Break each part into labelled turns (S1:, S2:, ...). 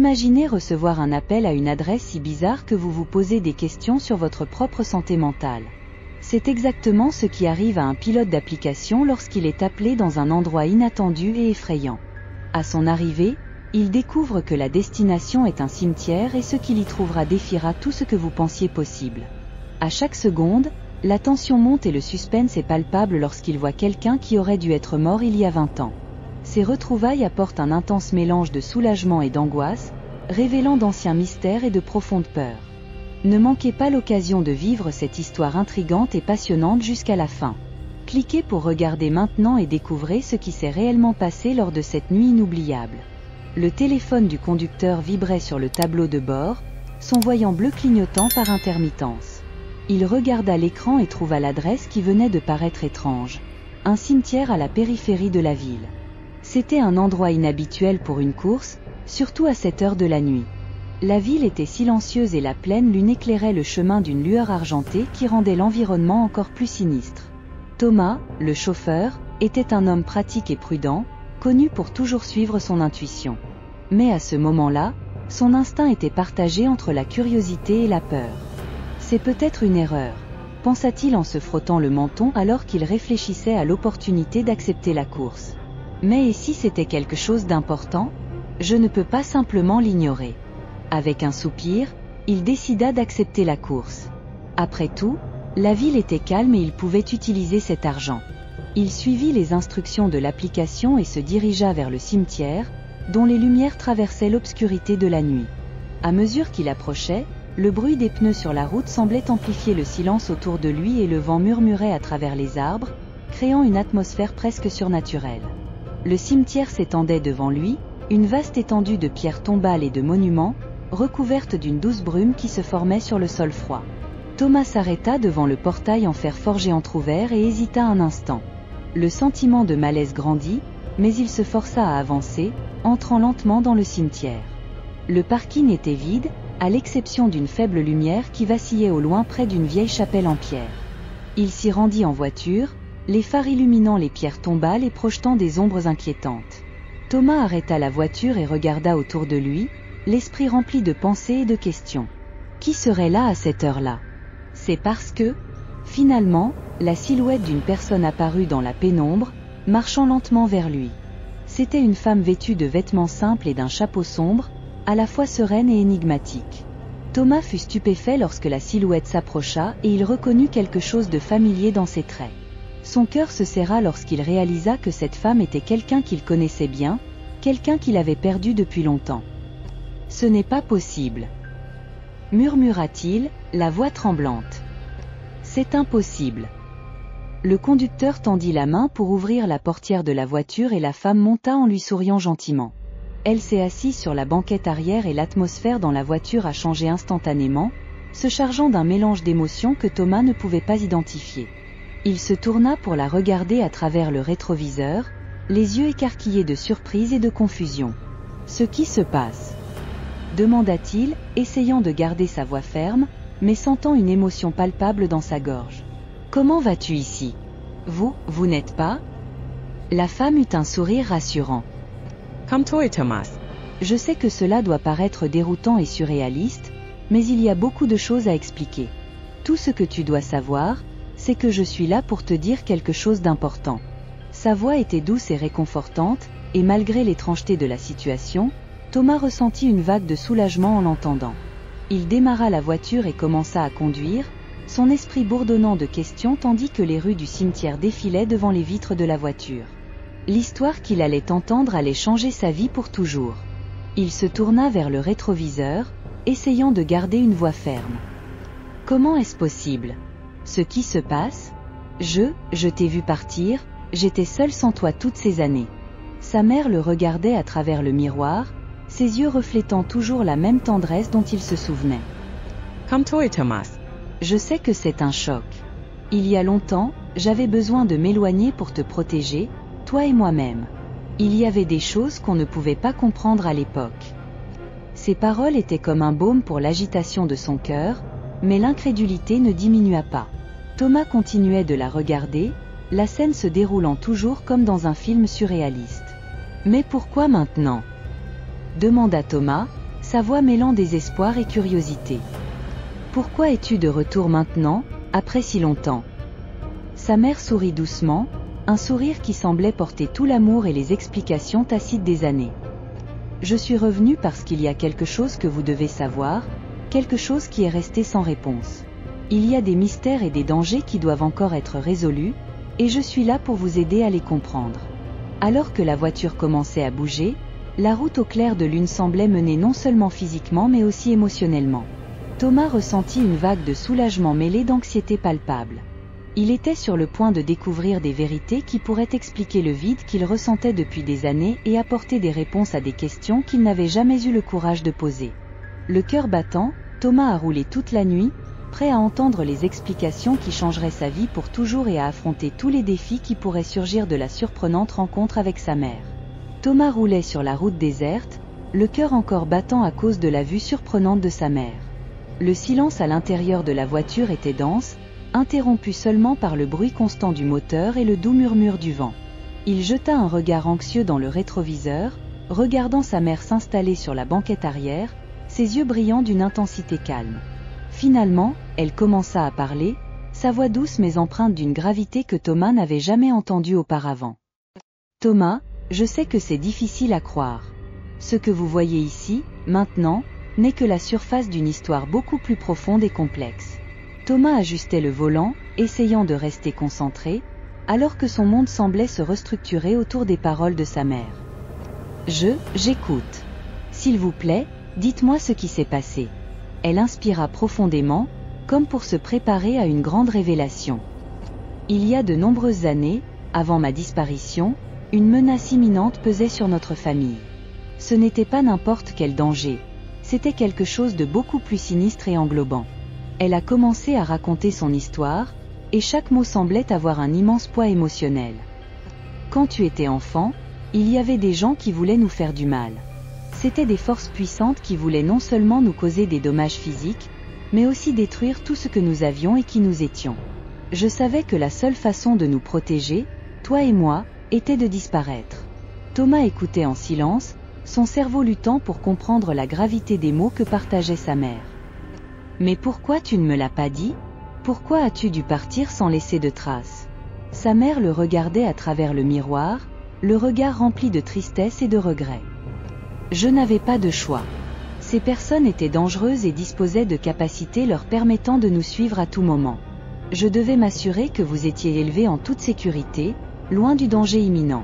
S1: Imaginez recevoir un appel à une adresse si bizarre que vous vous posez des questions sur votre propre santé mentale. C'est exactement ce qui arrive à un pilote d'application lorsqu'il est appelé dans un endroit inattendu et effrayant. À son arrivée, il découvre que la destination est un cimetière et ce qu'il y trouvera défiera tout ce que vous pensiez possible. À chaque seconde, la tension monte et le suspense est palpable lorsqu'il voit quelqu'un qui aurait dû être mort il y a 20 ans. Ces retrouvailles apportent un intense mélange de soulagement et d'angoisse, révélant d'anciens mystères et de profondes peurs. Ne manquez pas l'occasion de vivre cette histoire intrigante et passionnante jusqu'à la fin. Cliquez pour regarder maintenant et découvrez ce qui s'est réellement passé lors de cette nuit inoubliable. Le téléphone du conducteur vibrait sur le tableau de bord, son voyant bleu clignotant par intermittence. Il regarda l'écran et trouva l'adresse qui venait de paraître étrange. Un cimetière à la périphérie de la ville. C'était un endroit inhabituel pour une course, surtout à cette heure de la nuit. La ville était silencieuse et la pleine lune éclairait le chemin d'une lueur argentée qui rendait l'environnement encore plus sinistre. Thomas, le chauffeur, était un homme pratique et prudent, connu pour toujours suivre son intuition. Mais à ce moment-là, son instinct était partagé entre la curiosité et la peur. C'est peut-être une erreur, pensa-t-il en se frottant le menton alors qu'il réfléchissait à l'opportunité d'accepter la course. Mais et si c'était quelque chose d'important ? Je ne peux pas simplement l'ignorer. Avec un soupir, il décida d'accepter la course. Après tout, la ville était calme et il pouvait utiliser cet argent. Il suivit les instructions de l'application et se dirigea vers le cimetière, dont les lumières traversaient l'obscurité de la nuit. À mesure qu'il approchait, le bruit des pneus sur la route semblait amplifier le silence autour de lui et le vent murmurait à travers les arbres, créant une atmosphère presque surnaturelle. Le cimetière s'étendait devant lui, une vaste étendue de pierres tombales et de monuments, recouverte d'une douce brume qui se formait sur le sol froid. Thomas s'arrêta devant le portail en fer forgé entrouvert et hésita un instant. Le sentiment de malaise grandit, mais il se força à avancer, entrant lentement dans le cimetière. Le parking était vide, à l'exception d'une faible lumière qui vacillait au loin près d'une vieille chapelle en pierre. Il s'y rendit en voiture, les phares illuminant les pierres tombales et projetant des ombres inquiétantes. Thomas arrêta la voiture et regarda autour de lui, l'esprit rempli de pensées et de questions. Qui serait là à cette heure-là ? C'est parce que, finalement, la silhouette d'une personne apparut dans la pénombre, marchant lentement vers lui. C'était une femme vêtue de vêtements simples et d'un chapeau sombre, à la fois sereine et énigmatique. Thomas fut stupéfait lorsque la silhouette s'approcha et il reconnut quelque chose de familier dans ses traits. Son cœur se serra lorsqu'il réalisa que cette femme était quelqu'un qu'il connaissait bien, quelqu'un qu'il avait perdu depuis longtemps. « Ce n'est pas possible » murmura-t-il, la voix tremblante. « C'est impossible » Le conducteur tendit la main pour ouvrir la portière de la voiture et la femme monta en lui souriant gentiment. Elle s'est assise sur la banquette arrière et l'atmosphère dans la voiture a changé instantanément, se chargeant d'un mélange d'émotions que Thomas ne pouvait pas identifier. Il se tourna pour la regarder à travers le rétroviseur, les yeux écarquillés de surprise et de confusion. « Ce qui se passe ?» demanda-t-il, essayant de garder sa voix ferme, mais sentant une émotion palpable dans sa gorge. « Comment vas-tu ici ? Vous n'êtes pas ?» La femme eut un sourire rassurant. «
S2: Calme-toi, Thomas.
S1: Je sais que cela doit paraître déroutant et surréaliste, mais il y a beaucoup de choses à expliquer. Tout ce que tu dois savoir, c'est que je suis là pour te dire quelque chose d'important. » Sa voix était douce et réconfortante, et malgré l'étrangeté de la situation, Thomas ressentit une vague de soulagement en l'entendant. Il démarra la voiture et commença à conduire, son esprit bourdonnant de questions tandis que les rues du cimetière défilaient devant les vitres de la voiture. L'histoire qu'il allait entendre allait changer sa vie pour toujours. Il se tourna vers le rétroviseur, essayant de garder une voix ferme. « Comment est-ce possible ? Ce qui se passe ? Je t'ai vu partir, j'étais seul sans toi toutes ces années. » Sa mère le regardait à travers le miroir, ses yeux reflétant toujours la même tendresse dont il se souvenait.
S2: « Calme-toi, Thomas.
S1: Je sais que c'est un choc. Il y a longtemps, j'avais besoin de m'éloigner pour te protéger, toi et moi-même. Il y avait des choses qu'on ne pouvait pas comprendre à l'époque. » Ces paroles étaient comme un baume pour l'agitation de son cœur, mais l'incrédulité ne diminua pas. Thomas continuait de la regarder, la scène se déroulant toujours comme dans un film surréaliste. « Mais pourquoi maintenant ?» demanda Thomas, sa voix mêlant désespoir et curiosité. Pourquoi es-tu de retour maintenant, après si longtemps ? Sa mère sourit doucement, un sourire qui semblait porter tout l'amour et les explications tacites des années. Je suis revenue parce qu'il y a quelque chose que vous devez savoir, quelque chose qui est resté sans réponse. Il y a des mystères et des dangers qui doivent encore être résolus, et je suis là pour vous aider à les comprendre. Alors que la voiture commençait à bouger, la route au clair de lune semblait mener non seulement physiquement mais aussi émotionnellement. Thomas ressentit une vague de soulagement mêlé d'anxiété palpable. Il était sur le point de découvrir des vérités qui pourraient expliquer le vide qu'il ressentait depuis des années et apporter des réponses à des questions qu'il n'avait jamais eu le courage de poser. Le cœur battant, Thomas a roulé toute la nuit, prêt à entendre les explications qui changeraient sa vie pour toujours et à affronter tous les défis qui pourraient surgir de la surprenante rencontre avec sa mère. Thomas roulait sur la route déserte, le cœur encore battant à cause de la vue surprenante de sa mère. Le silence à l'intérieur de la voiture était dense, interrompu seulement par le bruit constant du moteur et le doux murmure du vent. Il jeta un regard anxieux dans le rétroviseur, regardant sa mère s'installer sur la banquette arrière, ses yeux brillant d'une intensité calme. Finalement, elle commença à parler, sa voix douce mais empreinte d'une gravité que Thomas n'avait jamais entendue auparavant. « Thomas, je sais que c'est difficile à croire. Ce que vous voyez ici, maintenant, n'est que la surface d'une histoire beaucoup plus profonde et complexe. » Thomas ajustait le volant, essayant de rester concentré, alors que son monde semblait se restructurer autour des paroles de sa mère. « J'écoute. S'il vous plaît, dites-moi ce qui s'est passé. » Elle inspira profondément, comme pour se préparer à une grande révélation. Il y a de nombreuses années, avant ma disparition, une menace imminente pesait sur notre famille. Ce n'était pas n'importe quel danger, c'était quelque chose de beaucoup plus sinistre et englobant. Elle a commencé à raconter son histoire, et chaque mot semblait avoir un immense poids émotionnel. Quand tu étais enfant, il y avait des gens qui voulaient nous faire du mal. C'étaient des forces puissantes qui voulaient non seulement nous causer des dommages physiques, mais aussi détruire tout ce que nous avions et qui nous étions. Je savais que la seule façon de nous protéger, toi et moi, était de disparaître. Thomas écoutait en silence, son cerveau luttant pour comprendre la gravité des mots que partageait sa mère. « Mais pourquoi tu ne me l'as pas dit ? Pourquoi as-tu dû partir sans laisser de traces ?» Sa mère le regardait à travers le miroir, le regard rempli de tristesse et de regret. « Je n'avais pas de choix. Ces personnes étaient dangereuses et disposaient de capacités leur permettant de nous suivre à tout moment. Je devais m'assurer que vous étiez élevés en toute sécurité, loin du danger imminent.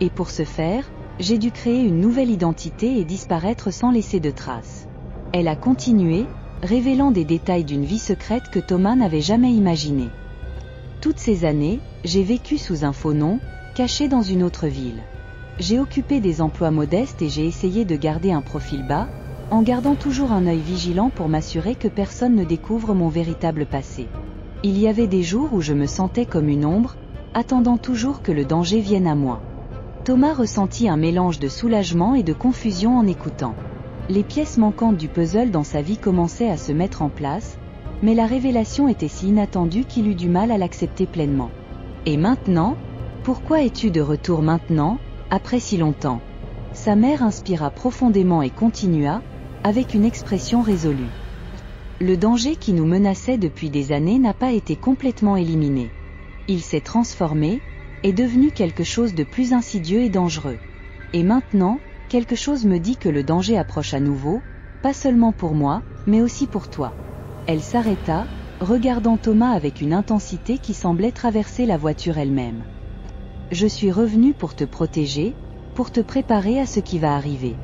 S1: Et pour ce faire, j'ai dû créer une nouvelle identité et disparaître sans laisser de traces. » Elle a continué, révélant des détails d'une vie secrète que Thomas n'avait jamais imaginée. « Toutes ces années, j'ai vécu sous un faux nom, caché dans une autre ville. J'ai occupé des emplois modestes et j'ai essayé de garder un profil bas, en gardant toujours un œil vigilant pour m'assurer que personne ne découvre mon véritable passé. Il y avait des jours où je me sentais comme une ombre, attendant toujours que le danger vienne à moi. » Thomas ressentit un mélange de soulagement et de confusion en écoutant. Les pièces manquantes du puzzle dans sa vie commençaient à se mettre en place, mais la révélation était si inattendue qu'il eut du mal à l'accepter pleinement. « Et maintenant ? Pourquoi es-tu de retour maintenant, après si longtemps ?» Sa mère inspira profondément et continua, avec une expression résolue. « Le danger qui nous menaçait depuis des années n'a pas été complètement éliminé. Il s'est transformé, est devenu quelque chose de plus insidieux et dangereux. Et maintenant, quelque chose me dit que le danger approche à nouveau, pas seulement pour moi, mais aussi pour toi. » Elle s'arrêta, regardant Thomas avec une intensité qui semblait traverser la voiture elle-même. « Je suis revenue pour te protéger, pour te préparer à ce qui va arriver.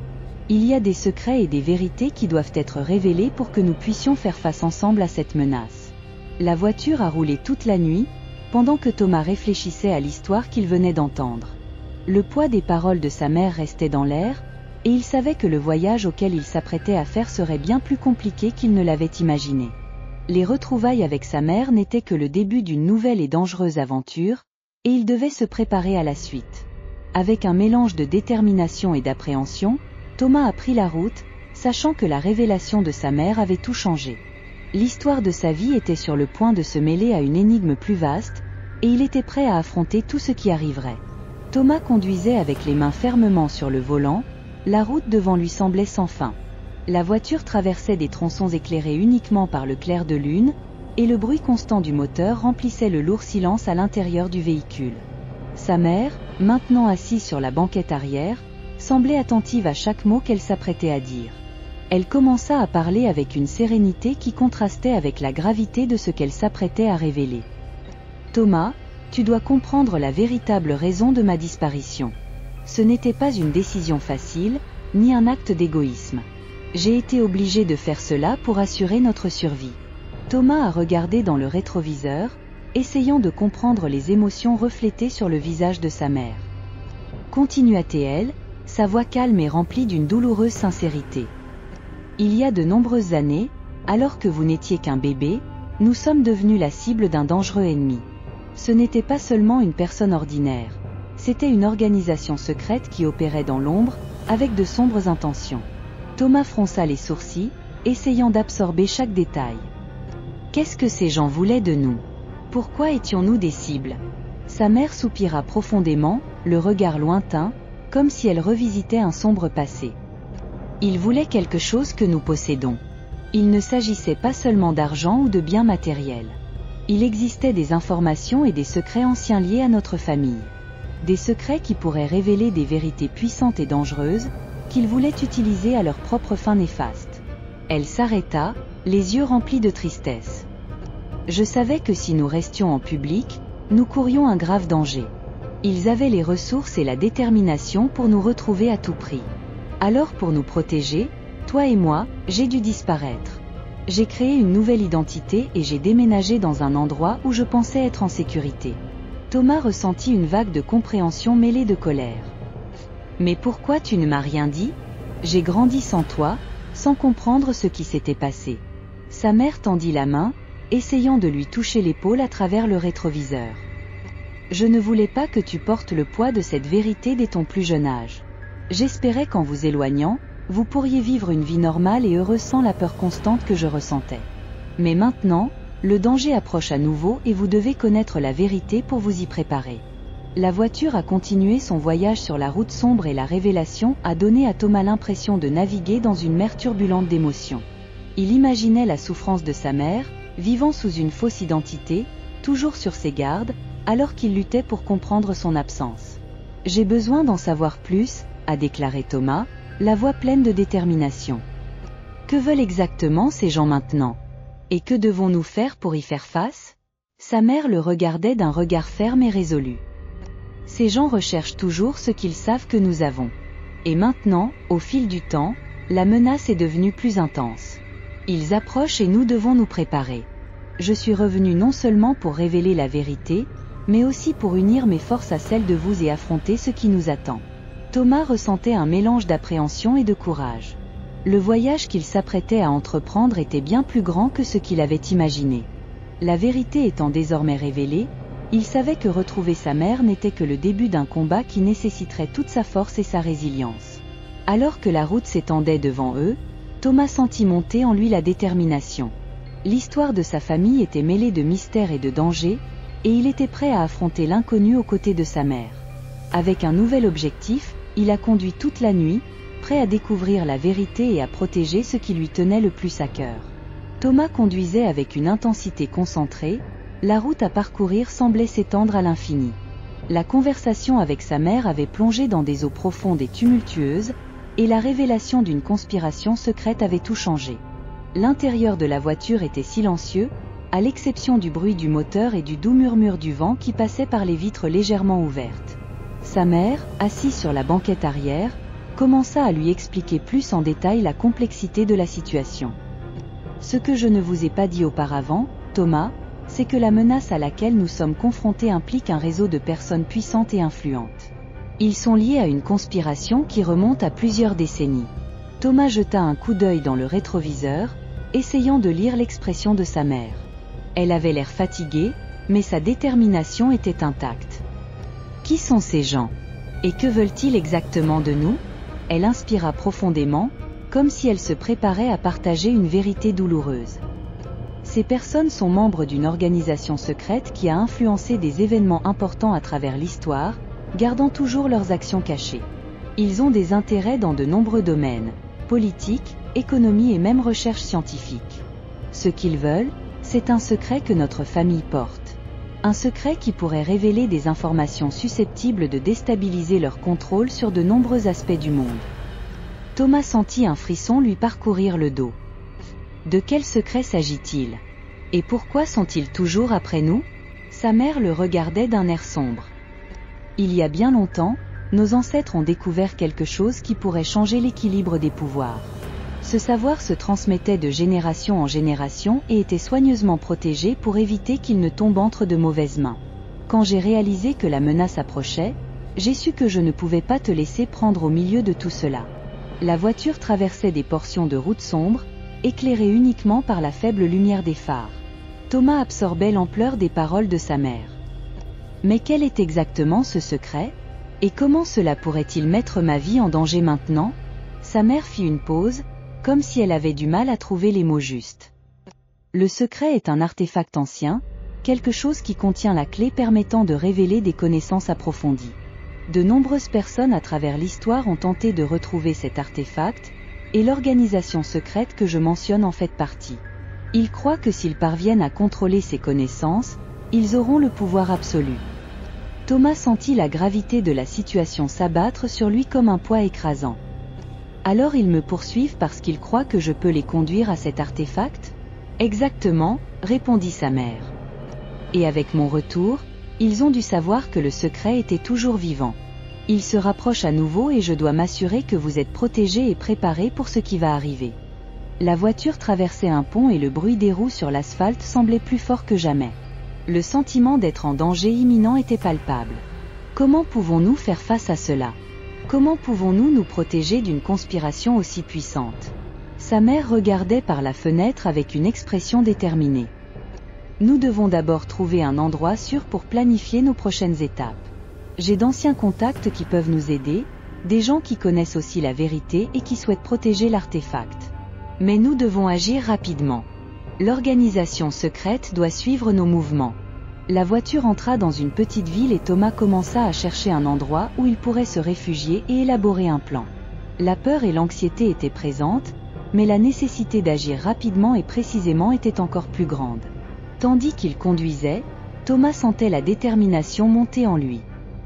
S1: Il y a des secrets et des vérités qui doivent être révélés pour que nous puissions faire face ensemble à cette menace. » La voiture a roulé toute la nuit, pendant que Thomas réfléchissait à l'histoire qu'il venait d'entendre. Le poids des paroles de sa mère restait dans l'air, et il savait que le voyage auquel il s'apprêtait à faire serait bien plus compliqué qu'il ne l'avait imaginé. Les retrouvailles avec sa mère n'étaient que le début d'une nouvelle et dangereuse aventure, et il devait se préparer à la suite. Avec un mélange de détermination et d'appréhension, Thomas a pris la route, sachant que la révélation de sa mère avait tout changé. L'histoire de sa vie était sur le point de se mêler à une énigme plus vaste, et il était prêt à affronter tout ce qui arriverait. Thomas conduisait avec les mains fermement sur le volant, la route devant lui semblait sans fin. La voiture traversait des tronçons éclairés uniquement par le clair de lune, et le bruit constant du moteur remplissait le lourd silence à l'intérieur du véhicule. Sa mère, maintenant assise sur la banquette arrière, semblait attentive à chaque mot qu'elle s'apprêtait à dire. Elle commença à parler avec une sérénité qui contrastait avec la gravité de ce qu'elle s'apprêtait à révéler. « Thomas, tu dois comprendre la véritable raison de ma disparition. Ce n'était pas une décision facile, ni un acte d'égoïsme. J'ai été obligé de faire cela pour assurer notre survie. » Thomas a regardé dans le rétroviseur, essayant de comprendre les émotions reflétées sur le visage de sa mère. Continua-t-elle, sa voix calme et remplie d'une douloureuse sincérité. Il y a de nombreuses années, alors que vous n'étiez qu'un bébé, nous sommes devenus la cible d'un dangereux ennemi. Ce n'était pas seulement une personne ordinaire, c'était une organisation secrète qui opérait dans l'ombre, avec de sombres intentions. Thomas fronça les sourcils, essayant d'absorber chaque détail. Qu'est-ce que ces gens voulaient de nous? Pourquoi étions-nous des cibles? Sa mère soupira profondément, le regard lointain, comme si elle revisitait un sombre passé. Ils voulaient quelque chose que nous possédons. Il ne s'agissait pas seulement d'argent ou de biens matériels. Il existait des informations et des secrets anciens liés à notre famille. Des secrets qui pourraient révéler des vérités puissantes et dangereuses, qu'ils voulaient utiliser à leur propre fin néfaste. Elle s'arrêta, les yeux remplis de tristesse. Je savais que si nous restions en public, nous courions un grave danger. Ils avaient les ressources et la détermination pour nous retrouver à tout prix. Alors pour nous protéger, toi et moi, j'ai dû disparaître. J'ai créé une nouvelle identité et j'ai déménagé dans un endroit où je pensais être en sécurité. Thomas ressentit une vague de compréhension mêlée de colère. Mais pourquoi tu ne m'as rien dit? J'ai grandi sans toi, sans comprendre ce qui s'était passé. Sa mère tendit la main, essayant de lui toucher l'épaule à travers le rétroviseur. Je ne voulais pas que tu portes le poids de cette vérité dès ton plus jeune âge. J'espérais qu'en vous éloignant, vous pourriez vivre une vie normale et heureuse sans la peur constante que je ressentais. Mais maintenant, le danger approche à nouveau et vous devez connaître la vérité pour vous y préparer. La voiture a continué son voyage sur la route sombre et la révélation a donné à Thomas l'impression de naviguer dans une mer turbulente d'émotions. Il imaginait la souffrance de sa mère, vivant sous une fausse identité, toujours sur ses gardes, alors qu'il luttait pour comprendre son absence. « J'ai besoin d'en savoir plus », a déclaré Thomas, la voix pleine de détermination. « Que veulent exactement ces gens maintenant? Et que devons-nous faire pour y faire face ?» Sa mère le regardait d'un regard ferme et résolu. « Ces gens recherchent toujours ce qu'ils savent que nous avons. Et maintenant, au fil du temps, la menace est devenue plus intense. Ils approchent et nous devons nous préparer. Je suis revenu non seulement pour révéler la vérité, mais aussi pour unir mes forces à celles de vous et affronter ce qui nous attend. » Thomas ressentait un mélange d'appréhension et de courage. Le voyage qu'il s'apprêtait à entreprendre était bien plus grand que ce qu'il avait imaginé. La vérité étant désormais révélée, il savait que retrouver sa mère n'était que le début d'un combat qui nécessiterait toute sa force et sa résilience. Alors que la route s'étendait devant eux, Thomas sentit monter en lui la détermination. L'histoire de sa famille était mêlée de mystère et de danger, et il était prêt à affronter l'inconnu aux côtés de sa mère. Avec un nouvel objectif, il a conduit toute la nuit, prêt à découvrir la vérité et à protéger ce qui lui tenait le plus à cœur. Thomas conduisait avec une intensité concentrée, la route à parcourir semblait s'étendre à l'infini. La conversation avec sa mère avait plongé dans des eaux profondes et tumultueuses, et la révélation d'une conspiration secrète avait tout changé. L'intérieur de la voiture était silencieux, à l'exception du bruit du moteur et du doux murmure du vent qui passait par les vitres légèrement ouvertes. Sa mère, assise sur la banquette arrière, commença à lui expliquer plus en détail la complexité de la situation. « Ce que je ne vous ai pas dit auparavant, Thomas, c'est que la menace à laquelle nous sommes confrontés implique un réseau de personnes puissantes et influentes. Ils sont liés à une conspiration qui remonte à plusieurs décennies. » Thomas jeta un coup d'œil dans le rétroviseur, essayant de lire l'expression de sa mère. Elle avait l'air fatiguée, mais sa détermination était intacte. « Qui sont ces gens? Et que veulent-ils exactement de nous ?» Elle inspira profondément, comme si elle se préparait à partager une vérité douloureuse. Ces personnes sont membres d'une organisation secrète qui a influencé des événements importants à travers l'histoire, gardant toujours leurs actions cachées. Ils ont des intérêts dans de nombreux domaines, politique, économie et même recherche scientifique. Ce qu'ils veulent, c'est un secret que notre famille porte. Un secret qui pourrait révéler des informations susceptibles de déstabiliser leur contrôle sur de nombreux aspects du monde. Thomas sentit un frisson lui parcourir le dos. De quel secret s'agit-il? Et pourquoi sont-ils toujours après nous? Sa mère le regardait d'un air sombre. Il y a bien longtemps, nos ancêtres ont découvert quelque chose qui pourrait changer l'équilibre des pouvoirs. Ce savoir se transmettait de génération en génération et était soigneusement protégé pour éviter qu'il ne tombe entre de mauvaises mains. Quand j'ai réalisé que la menace approchait, j'ai su que je ne pouvais pas te laisser prendre au milieu de tout cela. La voiture traversait des portions de route sombres, éclairées uniquement par la faible lumière des phares. Thomas absorbait l'ampleur des paroles de sa mère. Mais quel est exactement ce secret? Et comment cela pourrait-il mettre ma vie en danger maintenant? Sa mère fit une pause, comme si elle avait du mal à trouver les mots justes. Le secret est un artefact ancien, quelque chose qui contient la clé permettant de révéler des connaissances approfondies. De nombreuses personnes à travers l'histoire ont tenté de retrouver cet artefact, et l'organisation secrète que je mentionne en fait partie. Ils croient que s'ils parviennent à contrôler ces connaissances, ils auront le pouvoir absolu. Thomas sentit la gravité de la situation s'abattre sur lui comme un poids écrasant. Alors ils me poursuivent parce qu'ils croient que je peux les conduire à cet artefact? Exactement, répondit sa mère. Et avec mon retour, ils ont dû savoir que le secret était toujours vivant. Ils se rapprochent à nouveau et je dois m'assurer que vous êtes protégés et préparés pour ce qui va arriver. La voiture traversait un pont et le bruit des roues sur l'asphalte semblait plus fort que jamais. Le sentiment d'être en danger imminent était palpable. Comment pouvons-nous faire face à cela? Comment pouvons-nous nous protéger d'une conspiration aussi puissante? Sa mère regardait par la fenêtre avec une expression déterminée. Nous devons d'abord trouver un endroit sûr pour planifier nos prochaines étapes. J'ai d'anciens contacts qui peuvent nous aider, des gens qui connaissent aussi la vérité et qui souhaitent protéger l'artefact. Mais nous devons agir rapidement. L'organisation secrète doit suivre nos mouvements. La voiture entra dans une petite ville et Thomas commença à chercher un endroit où il pourrait se réfugier et élaborer un plan. La peur et l'anxiété étaient présentes, mais la nécessité d'agir rapidement et précisément était encore plus grande. Tandis qu'il conduisait, Thomas sentait la détermination monter en lui.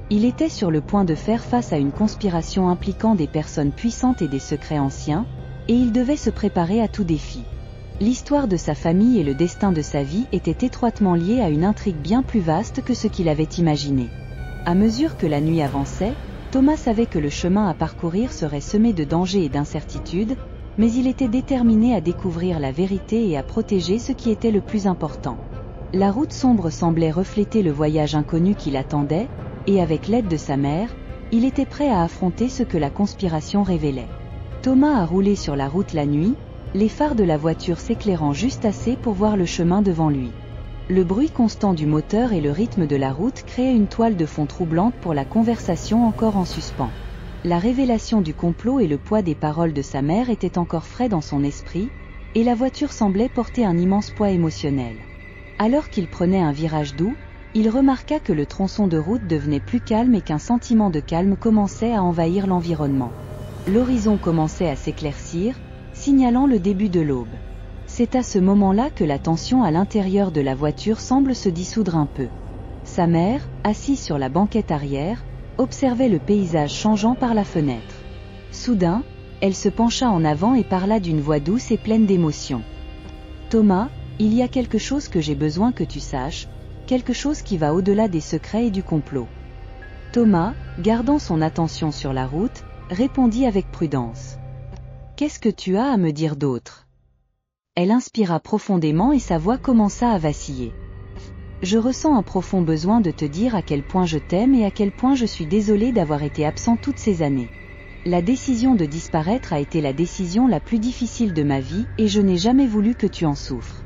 S1: Il était sur le point de faire face à une conspiration impliquant des personnes puissantes et des secrets anciens, et il devait se préparer à tout défi. L'histoire de sa famille et le destin de sa vie étaient étroitement liés à une intrigue bien plus vaste que ce qu'il avait imaginé. À mesure que la nuit avançait, Thomas savait que le chemin à parcourir serait semé de dangers et d'incertitudes, mais il était déterminé à découvrir la vérité et à protéger ce qui était le plus important. La route sombre semblait refléter le voyage inconnu qui l'attendait, et avec l'aide de sa mère, il était prêt à affronter ce que la conspiration révélait. Thomas a roulé sur la route la nuit, les phares de la voiture s'éclairant juste assez pour voir le chemin devant lui. Le bruit constant du moteur et le rythme de la route créaient une toile de fond troublante pour la conversation encore en suspens. La révélation du complot et le poids des paroles de sa mère étaient encore frais dans son esprit, et la voiture semblait porter un immense poids émotionnel. Alors qu'il prenait un virage doux, il remarqua que le tronçon de route devenait plus calme et qu'un sentiment de calme commençait à envahir l'environnement. L'horizon commençait à s'éclaircir, signalant le début de l'aube. C'est à ce moment-là que la tension à l'intérieur de la voiture semble se dissoudre un peu. Sa mère, assise sur la banquette arrière, observait le paysage changeant par la fenêtre. Soudain, elle se pencha en avant et parla d'une voix douce et pleine d'émotion. « Thomas, il y a quelque chose que j'ai besoin que tu saches, quelque chose qui va au-delà des secrets et du complot. » Thomas, gardant son attention sur la route, répondit avec prudence. « Qu'est-ce que tu as à me dire d'autre ?» Elle inspira profondément et sa voix commença à vaciller. « Je ressens un profond besoin de te dire à quel point je t'aime et à quel point je suis désolée d'avoir été absent toutes ces années. La décision de disparaître a été la décision la plus difficile de ma vie et je n'ai jamais voulu que tu en souffres. »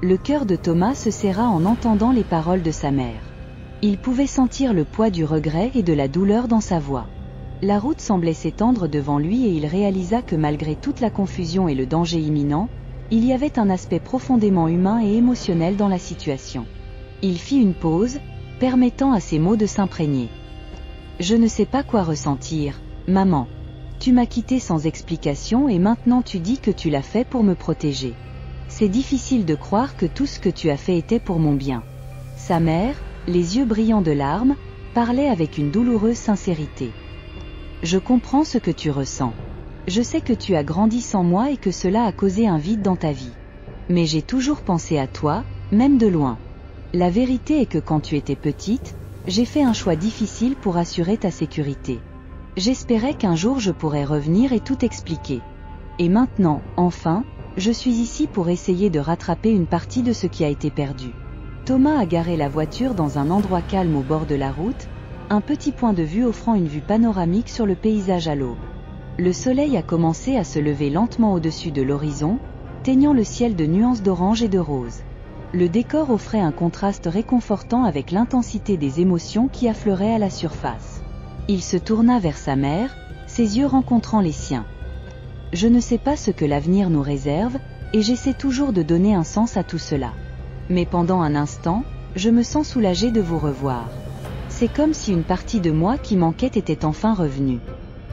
S1: Le cœur de Thomas se serra en entendant les paroles de sa mère. Il pouvait sentir le poids du regret et de la douleur dans sa voix. La route semblait s'étendre devant lui et il réalisa que malgré toute la confusion et le danger imminent, il y avait un aspect profondément humain et émotionnel dans la situation. Il fit une pause, permettant à ses mots de s'imprégner. « Je ne sais pas quoi ressentir, maman. Tu m'as quitté sans explication et maintenant tu dis que tu l'as fait pour me protéger. C'est difficile de croire que tout ce que tu as fait était pour mon bien. » Sa mère, les yeux brillants de larmes, parlait avec une douloureuse sincérité. « Je comprends ce que tu ressens. Je sais que tu as grandi sans moi et que cela a causé un vide dans ta vie. Mais j'ai toujours pensé à toi, même de loin. La vérité est que quand tu étais petite, j'ai fait un choix difficile pour assurer ta sécurité. J'espérais qu'un jour je pourrais revenir et tout expliquer. Et maintenant, enfin, je suis ici pour essayer de rattraper une partie de ce qui a été perdu. » Thomas a garé la voiture dans un endroit calme au bord de la route, un petit point de vue offrant une vue panoramique sur le paysage à l'aube. Le soleil a commencé à se lever lentement au-dessus de l'horizon, teignant le ciel de nuances d'orange et de rose. Le décor offrait un contraste réconfortant avec l'intensité des émotions qui affleuraient à la surface. Il se tourna vers sa mère, ses yeux rencontrant les siens. « Je ne sais pas ce que l'avenir nous réserve, et j'essaie toujours de donner un sens à tout cela. Mais pendant un instant, je me sens soulagée de vous revoir. C'est comme si une partie de moi qui manquait était enfin revenue. »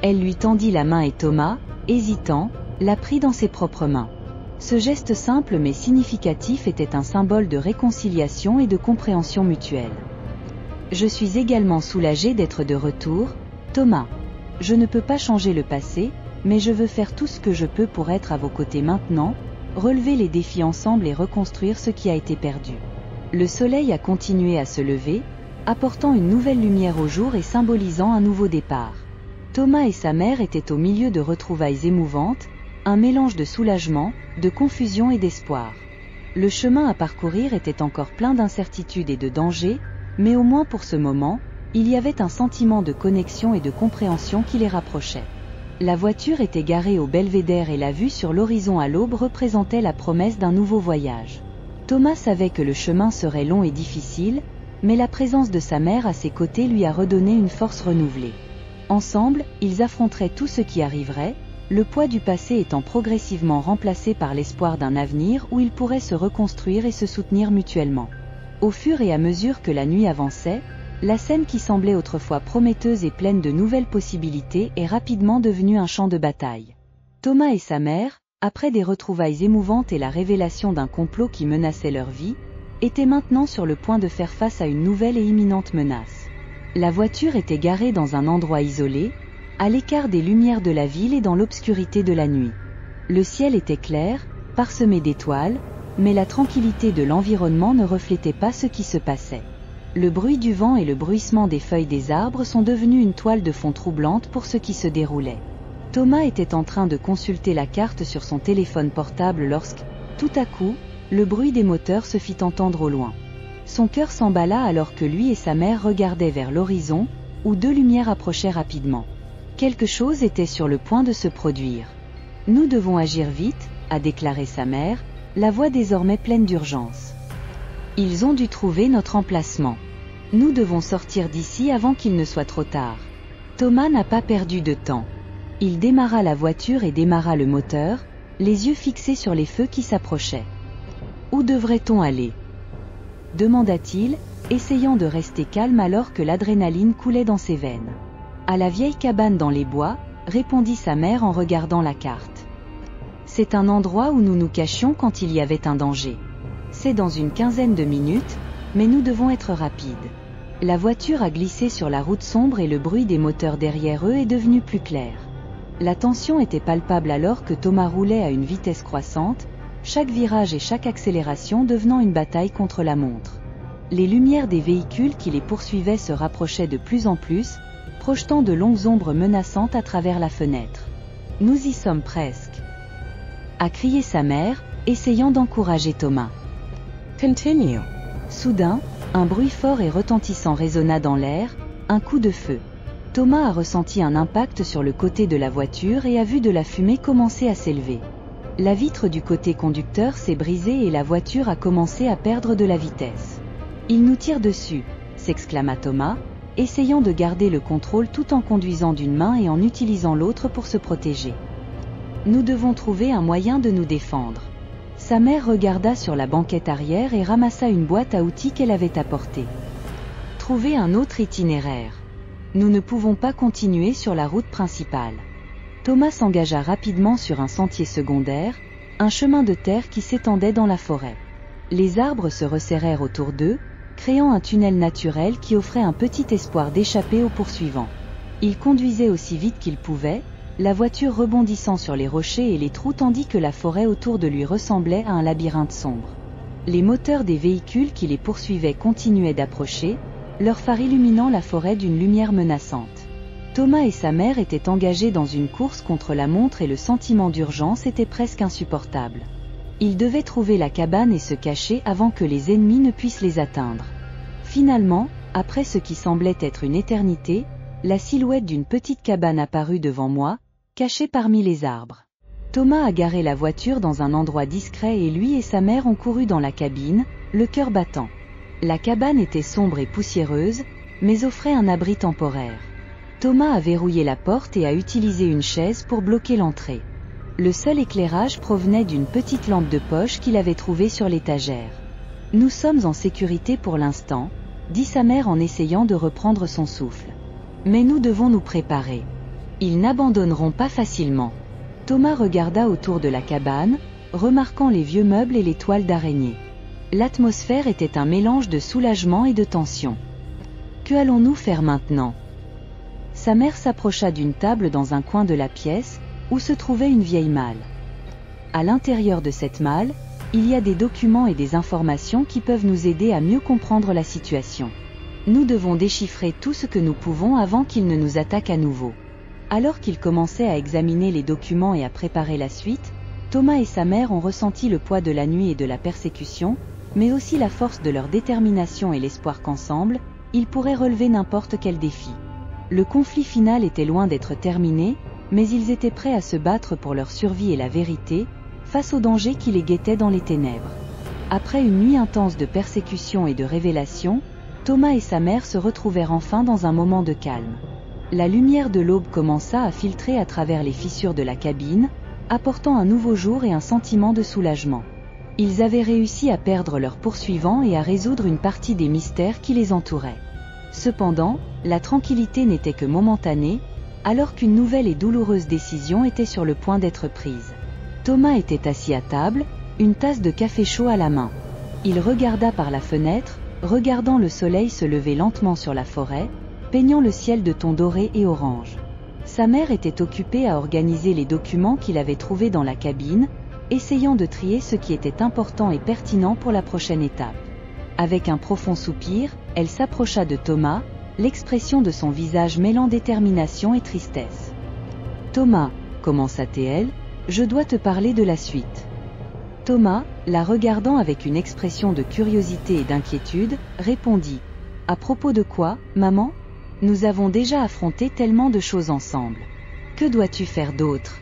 S1: Elle lui tendit la main et Thomas, hésitant, la prit dans ses propres mains. Ce geste simple mais significatif était un symbole de réconciliation et de compréhension mutuelle. « Je suis également soulagée d'être de retour, Thomas. Je ne peux pas changer le passé, mais je veux faire tout ce que je peux pour être à vos côtés maintenant, relever les défis ensemble et reconstruire ce qui a été perdu. » Le soleil a continué à se lever, apportant une nouvelle lumière au jour et symbolisant un nouveau départ. Thomas et sa mère étaient au milieu de retrouvailles émouvantes, un mélange de soulagement, de confusion et d'espoir. Le chemin à parcourir était encore plein d'incertitudes et de dangers, mais au moins pour ce moment, il y avait un sentiment de connexion et de compréhension qui les rapprochait. La voiture était garée au belvédère et la vue sur l'horizon à l'aube représentait la promesse d'un nouveau voyage. Thomas savait que le chemin serait long et difficile, mais la présence de sa mère à ses côtés lui a redonné une force renouvelée. Ensemble, ils affronteraient tout ce qui arriverait, le poids du passé étant progressivement remplacé par l'espoir d'un avenir où ils pourraient se reconstruire et se soutenir mutuellement. Au fur et à mesure que la nuit avançait, la scène qui semblait autrefois prometteuse et pleine de nouvelles possibilités est rapidement devenue un champ de bataille. Thomas et sa mère, après des retrouvailles émouvantes et la révélation d'un complot qui menaçait leur vie, étaient maintenant sur le point de faire face à une nouvelle et imminente menace. La voiture était garée dans un endroit isolé, à l'écart des lumières de la ville et dans l'obscurité de la nuit. Le ciel était clair, parsemé d'étoiles, mais la tranquillité de l'environnement ne reflétait pas ce qui se passait. Le bruit du vent et le bruissement des feuilles des arbres sont devenus une toile de fond troublante pour ce qui se déroulait. Thomas était en train de consulter la carte sur son téléphone portable lorsque, tout à coup, le bruit des moteurs se fit entendre au loin. Son cœur s'emballa alors que lui et sa mère regardaient vers l'horizon, où deux lumières approchaient rapidement. Quelque chose était sur le point de se produire. « Nous devons agir vite », a déclaré sa mère, la voix désormais pleine d'urgence. « Ils ont dû trouver notre emplacement. Nous devons sortir d'ici avant qu'il ne soit trop tard. » Thomas n'a pas perdu de temps. Il démarra la voiture et démarra le moteur, les yeux fixés sur les feux qui s'approchaient. « Où devrait-on aller ? » demanda-t-il, essayant de rester calme alors que l'adrénaline coulait dans ses veines. « À la vieille cabane dans les bois », répondit sa mère en regardant la carte. « C'est un endroit où nous nous cachions quand il y avait un danger. C'est dans une quinzaine de minutes, mais nous devons être rapides. » La voiture a glissé sur la route sombre et le bruit des moteurs derrière eux est devenu plus clair. La tension était palpable alors que Thomas roulait à une vitesse croissante, chaque virage et chaque accélération devenant une bataille contre la montre. Les lumières des véhicules qui les poursuivaient se rapprochaient de plus en plus, projetant de longues ombres menaçantes à travers la fenêtre. « Nous y sommes presque !» a crié sa mère, essayant d'encourager Thomas.
S2: « Continue !»
S1: Soudain, un bruit fort et retentissant résonna dans l'air, un coup de feu. Thomas a ressenti un impact sur le côté de la voiture et a vu de la fumée commencer à s'élever. La vitre du côté conducteur s'est brisée et la voiture a commencé à perdre de la vitesse. « Il nous tire dessus !» s'exclama Thomas, essayant de garder le contrôle tout en conduisant d'une main et en utilisant l'autre pour se protéger. « Nous devons trouver un moyen de nous défendre. » Sa mère regarda sur la banquette arrière et ramassa une boîte à outils qu'elle avait apportée. « Trouver un autre itinéraire. Nous ne pouvons pas continuer sur la route principale. » Thomas s'engagea rapidement sur un sentier secondaire, un chemin de terre qui s'étendait dans la forêt. Les arbres se resserrèrent autour d'eux, créant un tunnel naturel qui offrait un petit espoir d'échapper aux poursuivants. Il conduisait aussi vite qu'il pouvait, la voiture rebondissant sur les rochers et les trous tandis que la forêt autour de lui ressemblait à un labyrinthe sombre. Les moteurs des véhicules qui les poursuivaient continuaient d'approcher, leurs phares illuminant la forêt d'une lumière menaçante. Thomas et sa mère étaient engagés dans une course contre la montre et le sentiment d'urgence était presque insupportable. Ils devaient trouver la cabane et se cacher avant que les ennemis ne puissent les atteindre. Finalement, après ce qui semblait être une éternité, la silhouette d'une petite cabane apparut devant moi, cachée parmi les arbres. Thomas a garé la voiture dans un endroit discret et lui et sa mère ont couru dans la cabine, le cœur battant. La cabane était sombre et poussiéreuse, mais offrait un abri temporaire. Thomas a verrouillé la porte et a utilisé une chaise pour bloquer l'entrée. Le seul éclairage provenait d'une petite lampe de poche qu'il avait trouvée sur l'étagère. « Nous sommes en sécurité pour l'instant », dit sa mère en essayant de reprendre son souffle. « Mais nous devons nous préparer. Ils n'abandonneront pas facilement. » Thomas regarda autour de la cabane, remarquant les vieux meubles et les toiles d'araignée. L'atmosphère était un mélange de soulagement et de tension. « Que allons-nous faire maintenant ?» Sa mère s'approcha d'une table dans un coin de la pièce, où se trouvait une vieille malle. À l'intérieur de cette malle, il y a des documents et des informations qui peuvent nous aider à mieux comprendre la situation. Nous devons déchiffrer tout ce que nous pouvons avant qu'ils ne nous attaquent à nouveau. Alors qu'ils commençaient à examiner les documents et à préparer la suite, Thomas et sa mère ont ressenti le poids de la nuit et de la persécution, mais aussi la force de leur détermination et l'espoir qu'ensemble, ils pourraient relever n'importe quel défi. Le conflit final était loin d'être terminé, mais ils étaient prêts à se battre pour leur survie et la vérité, face aux dangers qui les guettaient dans les ténèbres. Après une nuit intense de persécution et de révélation, Thomas et sa mère se retrouvèrent enfin dans un moment de calme. La lumière de l'aube commença à filtrer à travers les fissures de la cabine, apportant un nouveau jour et un sentiment de soulagement. Ils avaient réussi à perdre leurs poursuivants et à résoudre une partie des mystères qui les entouraient. Cependant, la tranquillité n'était que momentanée, alors qu'une nouvelle et douloureuse décision était sur le point d'être prise. Thomas était assis à table, une tasse de café chaud à la main. Il regarda par la fenêtre, regardant le soleil se lever lentement sur la forêt, peignant le ciel de tons dorés et orange. Sa mère était occupée à organiser les documents qu'il avait trouvés dans la cabine, essayant de trier ce qui était important et pertinent pour la prochaine étape. Avec un profond soupir, elle s'approcha de Thomas, l'expression de son visage mêlant détermination et tristesse. « Thomas, commença-t-elle, je dois te parler de la suite. » Thomas, la regardant avec une expression de curiosité et d'inquiétude, répondit « À propos de quoi, maman ? Nous avons déjà affronté tellement de choses ensemble. Que dois-tu faire d'autre ?»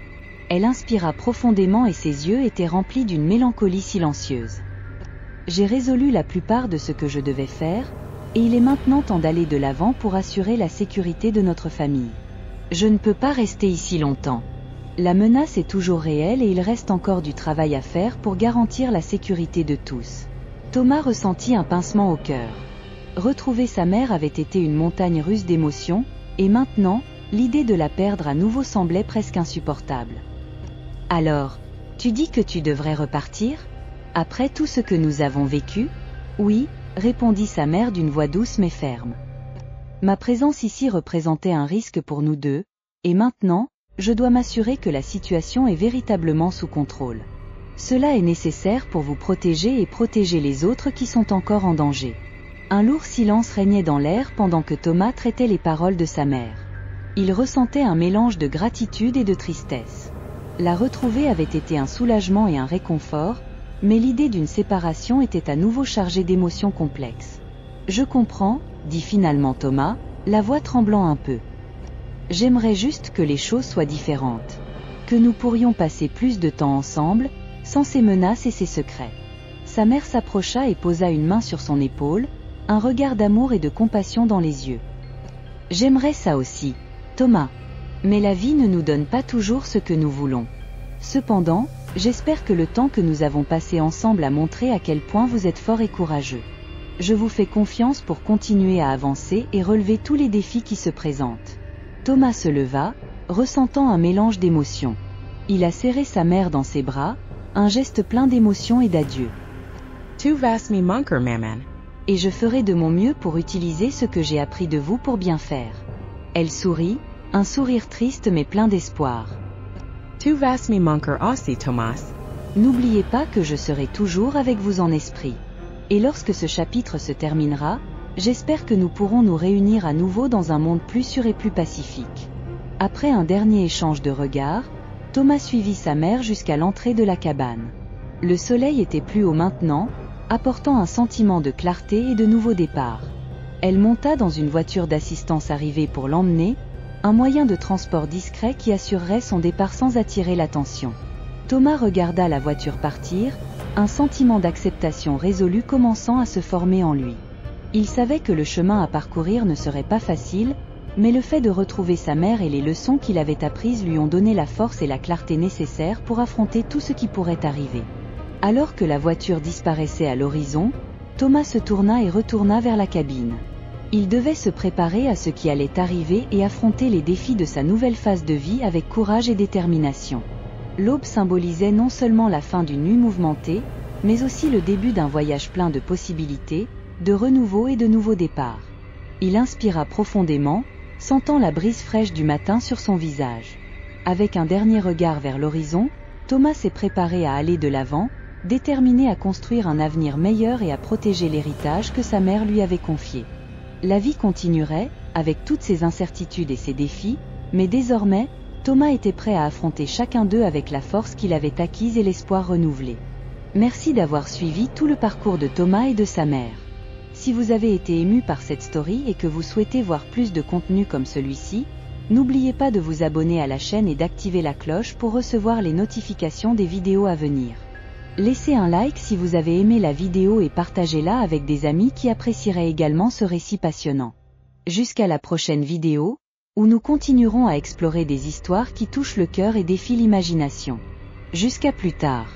S1: Elle inspira profondément et ses yeux étaient remplis d'une mélancolie silencieuse. « J'ai résolu la plupart de ce que je devais faire, et il est maintenant temps d'aller de l'avant pour assurer la sécurité de notre famille. Je ne peux pas rester ici longtemps. La menace est toujours réelle et il reste encore du travail à faire pour garantir la sécurité de tous. » Thomas ressentit un pincement au cœur. Retrouver sa mère avait été une montagne russe d'émotions, et maintenant, l'idée de la perdre à nouveau semblait presque insupportable. « Alors, tu dis que tu devrais repartir ? Après tout ce que nous avons vécu ? » ?»« Oui, » répondit sa mère d'une voix douce mais ferme. « Ma présence ici représentait un risque pour nous deux, et maintenant, je dois m'assurer que la situation est véritablement sous contrôle. Cela est nécessaire pour vous protéger et protéger les autres qui sont encore en danger. » Un lourd silence régnait dans l'air pendant que Thomas traitait les paroles de sa mère. Il ressentait un mélange de gratitude et de tristesse. La retrouver avait été un soulagement et un réconfort, mais l'idée d'une séparation était à nouveau chargée d'émotions complexes. « Je comprends, » dit finalement Thomas, la voix tremblant un peu. « J'aimerais juste que les choses soient différentes. Que nous pourrions passer plus de temps ensemble, sans ces menaces et ces secrets. » Sa mère s'approcha et posa une main sur son épaule, un regard d'amour et de compassion dans les yeux. « J'aimerais ça aussi, Thomas. Mais la vie ne nous donne pas toujours ce que nous voulons. Cependant, j'espère que le temps que nous avons passé ensemble a montré à quel point vous êtes fort et courageux. Je vous fais confiance pour continuer à avancer et relever tous les défis qui se présentent. » Thomas se leva, ressentant un mélange d'émotions. Il a serré sa mère dans ses bras, un geste plein d'émotion et d'adieu.
S2: Tu vas me manquer, maman.
S1: Et je ferai de mon mieux pour utiliser ce que j'ai appris de vous pour bien faire. Elle sourit, un sourire triste mais plein d'espoir.
S2: Tu vas me manquer aussi, Thomas.
S1: N'oubliez pas que je serai toujours avec vous en esprit. Et lorsque ce chapitre se terminera, j'espère que nous pourrons nous réunir à nouveau dans un monde plus sûr et plus pacifique. Après un dernier échange de regards, Thomas suivit sa mère jusqu'à l'entrée de la cabane. Le soleil était plus haut maintenant, apportant un sentiment de clarté et de nouveau départ. Elle monta dans une voiture d'assistance arrivée pour l'emmener, un moyen de transport discret qui assurerait son départ sans attirer l'attention. Thomas regarda la voiture partir, un sentiment d'acceptation résolu commençant à se former en lui. Il savait que le chemin à parcourir ne serait pas facile, mais le fait de retrouver sa mère et les leçons qu'il avait apprises lui ont donné la force et la clarté nécessaires pour affronter tout ce qui pourrait arriver. Alors que la voiture disparaissait à l'horizon, Thomas se tourna et retourna vers la cabine. Il devait se préparer à ce qui allait arriver et affronter les défis de sa nouvelle phase de vie avec courage et détermination. L'aube symbolisait non seulement la fin d'une nuit mouvementée, mais aussi le début d'un voyage plein de possibilités, de renouveau et de nouveaux départs. Il inspira profondément, sentant la brise fraîche du matin sur son visage. Avec un dernier regard vers l'horizon, Thomas s'est préparé à aller de l'avant, déterminé à construire un avenir meilleur et à protéger l'héritage que sa mère lui avait confié. La vie continuerait, avec toutes ses incertitudes et ses défis, mais désormais, Thomas était prêt à affronter chacun d'eux avec la force qu'il avait acquise et l'espoir renouvelé. Merci d'avoir suivi tout le parcours de Thomas et de sa mère. Si vous avez été ému par cette story et que vous souhaitez voir plus de contenu comme celui-ci, n'oubliez pas de vous abonner à la chaîne et d'activer la cloche pour recevoir les notifications des vidéos à venir. Laissez un like si vous avez aimé la vidéo et partagez-la avec des amis qui apprécieraient également ce récit passionnant. Jusqu'à la prochaine vidéo, où nous continuerons à explorer des histoires qui touchent le cœur et défient l'imagination. Jusqu'à plus tard.